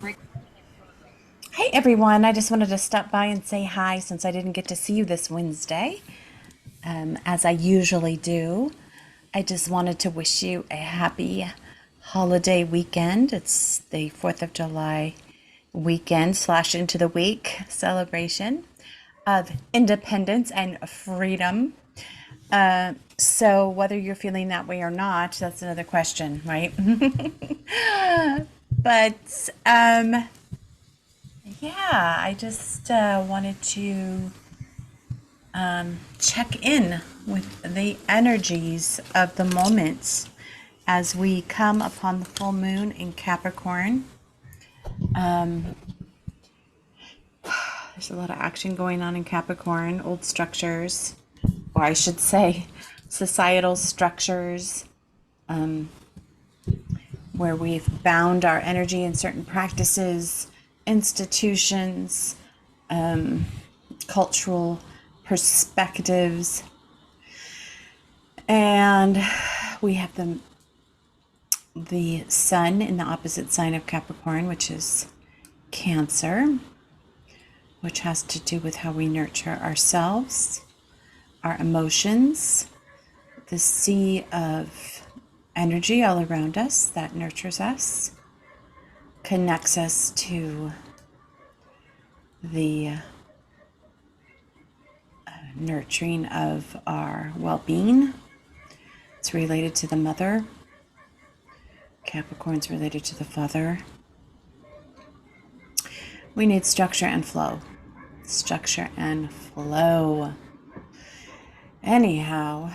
Hey everyone, I just wanted to stop by and say hi since I didn't get to see you this Wednesday, as I usually do. I just wanted to wish you a happy holiday weekend. It's the 4th of July weekend slash into the week celebration of independence and freedom. So, whether you're feeling that way or not, that's another question, right? But yeah, I just wanted to check in with the energies of the moment as we come upon the full moon in Capricorn. There's a lot of action going on in Capricorn, old structures, or I should say, societal structures, where we've bound our energy in certain practices, institutions, cultural perspectives, and we have the sun in the opposite sign of Capricorn, which is Cancer, which has to do with how we nurture ourselves, our emotions, the sea of energy all around us that nurtures us, connects us to the nurturing of our well-being. It's related to the mother. Capricorn's related to the father. We need structure and flow. Structure and flow. Anyhow,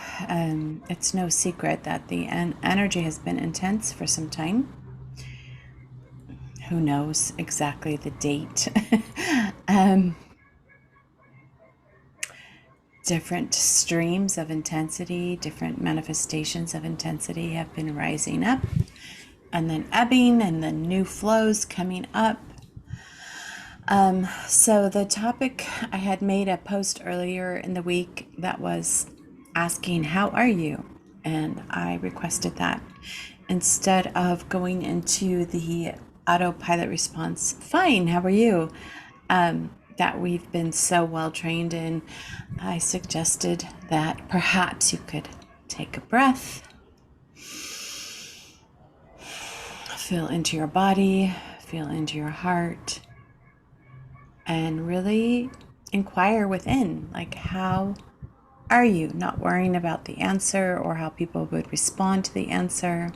it's no secret that the energy has been intense for some time. Who knows exactly the date? Different streams of intensity, different manifestations of intensity have been rising up and then ebbing, and then new flows coming up. So the topic, I had made a post earlier in the week that was asking, how are you? And I requested that instead of going into the autopilot response, fine, how are you? That we've been so well trained in, I suggested that perhaps you could take a breath, feel into your body, feel into your heart, and really inquire within, like, how are you? Not worrying about the answer or how people would respond to the answer.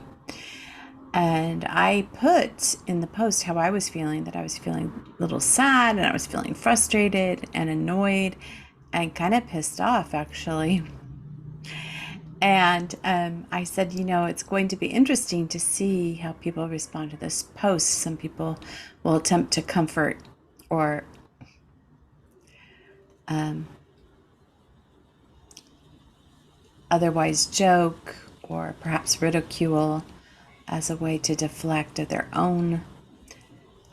And I put in the post how I was feeling, that I was feeling a little sad and I was feeling frustrated and annoyed and kind of pissed off, actually. And I said, it's going to be interesting to see how people respond to this post. Some people will attempt to comfort or otherwise joke or perhaps ridicule as a way to deflect their own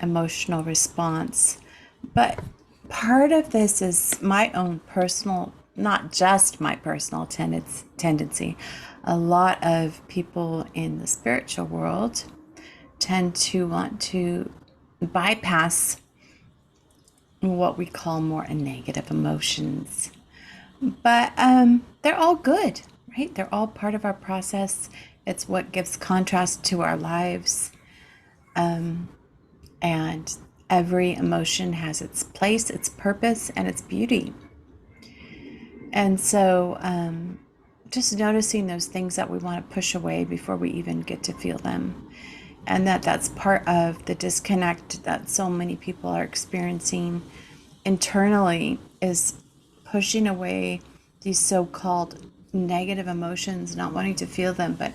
emotional response. But part of this is my own personal, not just my personal tendency. A lot of people in the spiritual world tend to want to bypass what we call more negative emotions. But they're all good, right? They're all part of our process. It's what gives contrast to our lives. And every emotion has its place, its purpose, and its beauty. And so just noticing those things that we want to push away before we even get to feel them. And that's part of the disconnect that so many people are experiencing internally, is pushing away these so-called negative emotions, not wanting to feel them. But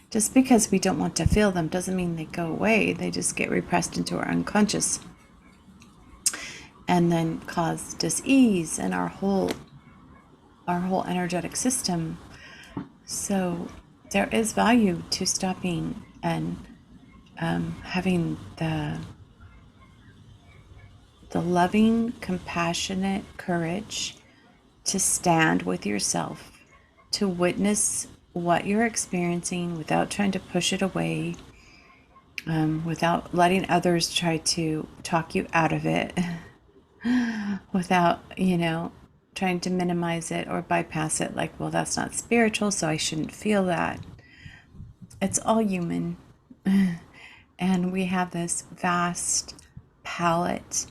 just because we don't want to feel them doesn't mean they go away. They just get repressed into our unconscious and then cause dis-ease in our whole energetic system. So there is value to stopping and having the loving, compassionate courage to stand with yourself, to witness what you're experiencing without trying to push it away without letting others try to talk you out of it, without, trying to minimize it or bypass it, like, well, that's not spiritual, so I shouldn't feel that. It's all human. And we have this vast palette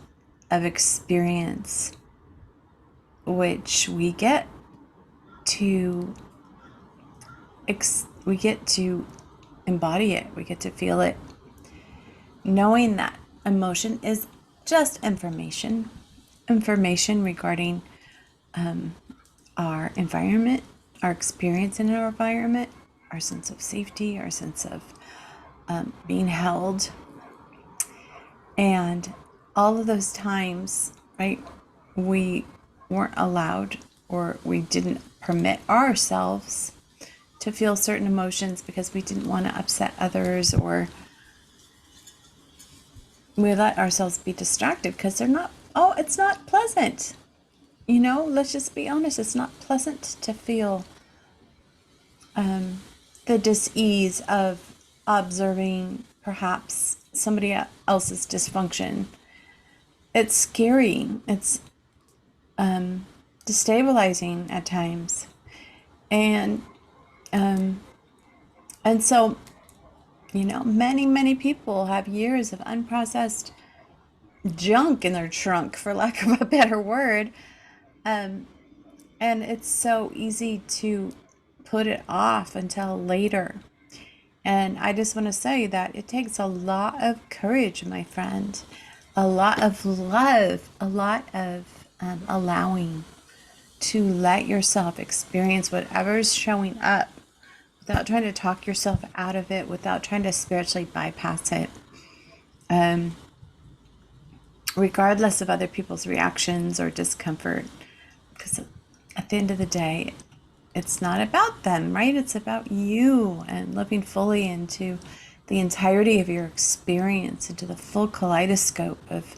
of experience, which we get to embody it. We get to feel it, knowing that emotion is just information regarding our environment, our experience in our environment, our sense of safety, our sense of being held. And all of those times, right, we weren't allowed, or we didn't permit ourselves to feel certain emotions because we didn't want to upset others, or we let ourselves be distracted because it's not pleasant. Let's just be honest, it's not pleasant to feel the dis-ease of observing perhaps somebody else's dysfunction. It's scary. It's destabilizing at times. And so, many people have years of unprocessed junk in their trunk, for lack of a better word. And it's so easy to put it off until later. And I just want to say that it takes a lot of courage, my friend, a lot of love, a lot of allowing to let yourself experience whatever's showing up without trying to talk yourself out of it, without trying to spiritually bypass it. Regardless of other people's reactions or discomfort, because at the end of the day, it's not about them, right? It's about you and living fully into the entirety of your experience, into the full kaleidoscope of,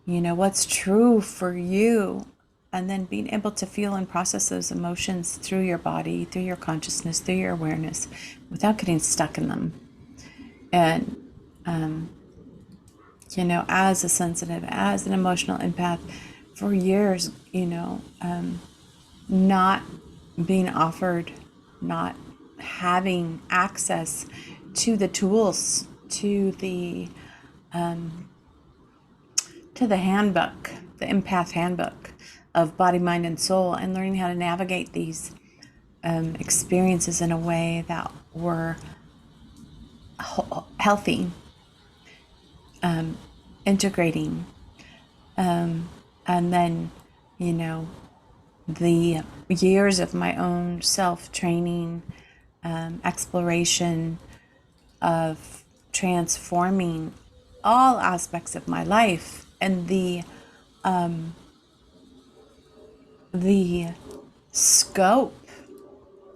what's true for you. And then being able to feel and process those emotions through your body, through your consciousness, through your awareness, without getting stuck in them. And, as a sensitive, as an emotional empath, for years, not being offered, not having access to the tools, to the handbook, the empath handbook of body, mind, and soul, and learning how to navigate these experiences in a way that were healthy, integrating, and then, the years of my own self-training, exploration of transforming all aspects of my life, and the scope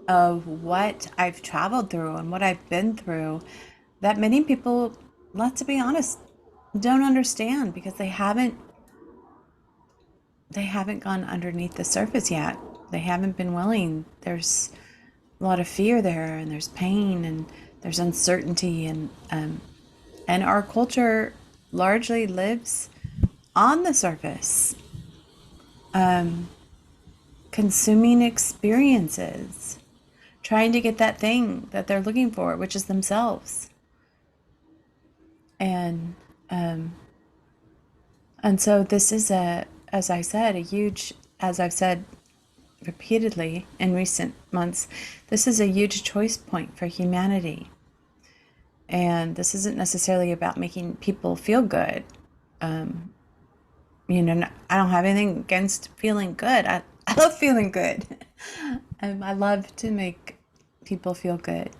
of what I've traveled through and what I've been through, that many people, let's be honest, don't understand, because they haven't gone underneath the surface yet. They haven't been willing. There's a lot of fear there, and there's pain, and there's uncertainty, and our culture largely lives on the surface, consuming experiences, trying to get that thing that they're looking for, which is themselves. And so this is as I've said repeatedly in recent months, this is a huge choice point for humanity. And this isn't necessarily about making people feel good. I don't have anything against feeling good. I love feeling good. I love to make people feel good.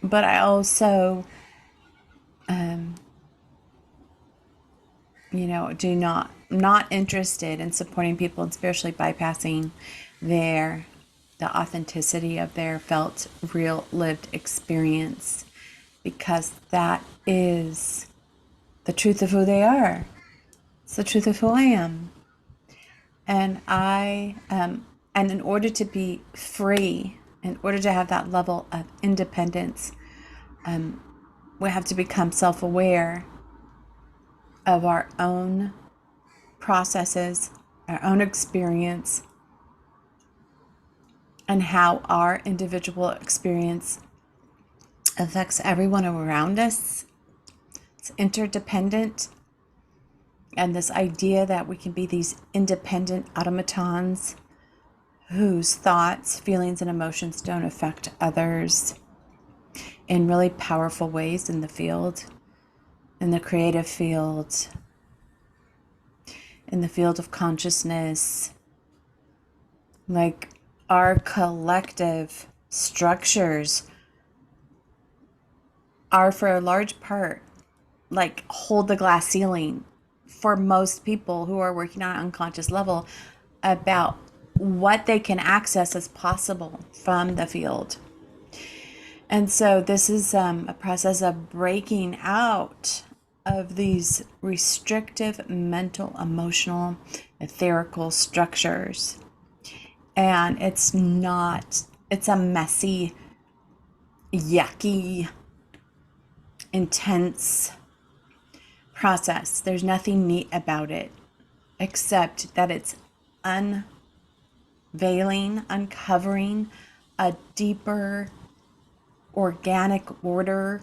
But I also, not interested in supporting people and spiritually bypassing the authenticity of their felt, real, lived experience, because that is the truth of who they are. It's the truth of who I am. And and in order to be free, in order to have that level of independence, We have to become self-aware of our own processes, our own experience, and how our individual experience affects everyone around us. It's interdependent. And this idea that we can be these independent automatons whose thoughts, feelings, and emotions don't affect others in really powerful ways in the field, in the creative field, in the field of consciousness. Like, our collective structures are, for a large part, like, hold the glass ceiling for most people who are working on an unconscious level about what they can access as possible from the field. And so this is a process of breaking out of these restrictive mental, emotional, etherical structures. And it's a messy, yucky, intense process. There's nothing neat about it, except that it's uncovering a deeper organic order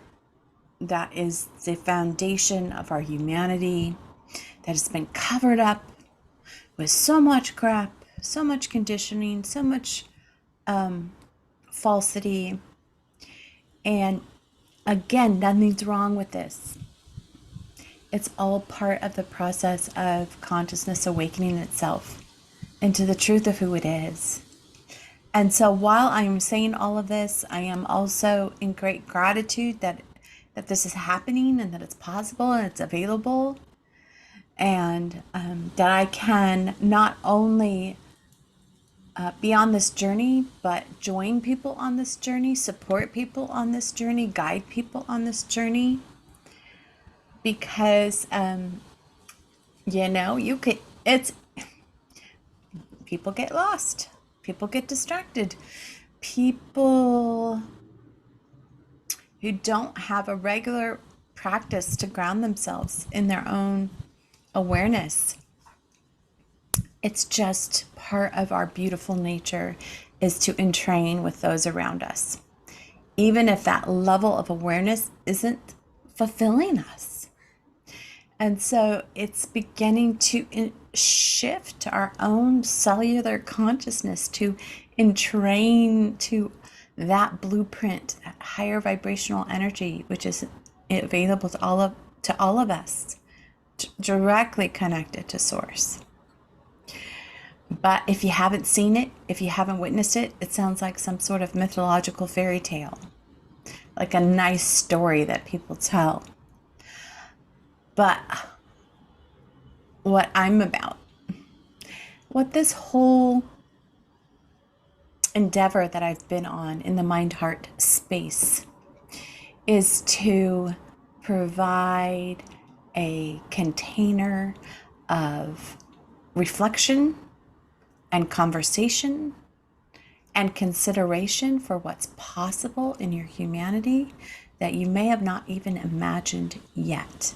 that is the foundation of our humanity, that has been covered up with so much crap, so much conditioning, so much falsity. And again, nothing's wrong with this. It's all part of the process of consciousness awakening itself into the truth of who it is. And so while I'm saying all of this, I am also in great gratitude that this is happening and that it's possible and it's available, and that I can not only be on this journey, but join people on this journey, support people on this journey, guide people on this journey. Because, people get lost. People get distracted. People who don't have a regular practice to ground themselves in their own awareness. It's just part of our beautiful nature is to entrain with those around us, even if that level of awareness isn't fulfilling us. And so it's beginning to shift our own cellular consciousness to entrain to that blueprint, that higher vibrational energy, which is available to all of us, directly connected to Source. But if you haven't seen it, if you haven't witnessed it, it sounds like some sort of mythological fairy tale, like a nice story that people tell. But what I'm about, what this whole endeavor that I've been on in the mind-heart space is to provide a container of reflection and conversation and consideration for what's possible in your humanity that you may have not even imagined yet.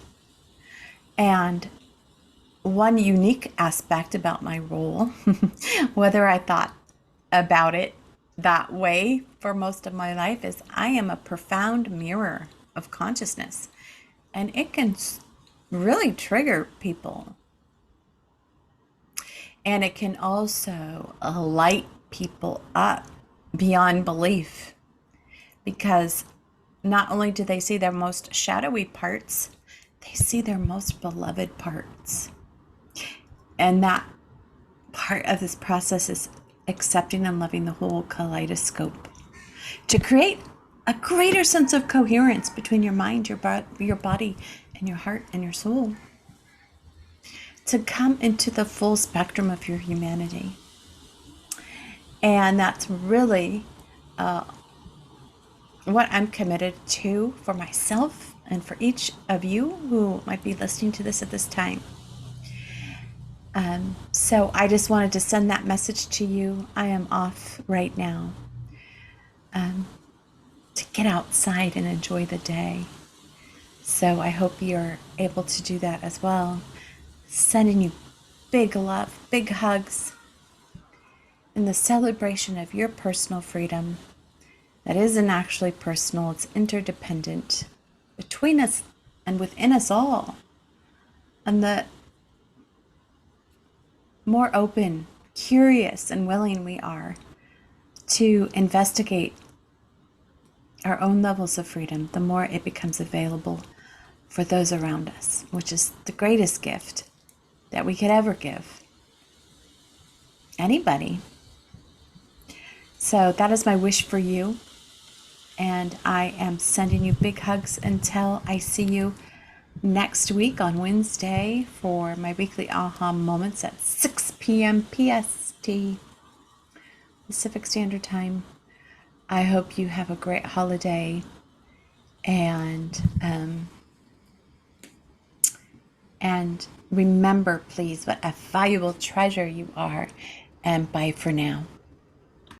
And one unique aspect about my role, whether I thought about it that way for most of my life, is I am a profound mirror of consciousness. And it can really trigger people. And it can also light people up beyond belief. Because not only do they see their most shadowy parts, they see their most beloved parts. And that part of this process is accepting and loving the whole kaleidoscope to create a greater sense of coherence between your mind, your body, and your heart and your soul. To come into the full spectrum of your humanity. And that's really what I'm committed to for myself and for each of you who might be listening to this at this time. So I just wanted to send that message to you. I am off right now to get outside and enjoy the day. So I hope you're able to do that as well. Sending you big love, big hugs, in the celebration of your personal freedom that isn't actually personal, it's interdependent between us and within us all. And the more open, curious, and willing we are to investigate our own levels of freedom, the more it becomes available for those around us, which is the greatest gift that we could ever give anybody. So that is my wish for you. And I am sending you big hugs until I see you next week on Wednesday for my weekly aha moments at 6 p.m. PST, Pacific Standard Time. I hope you have a great holiday, and remember, please, what a valuable treasure you are, and bye for now.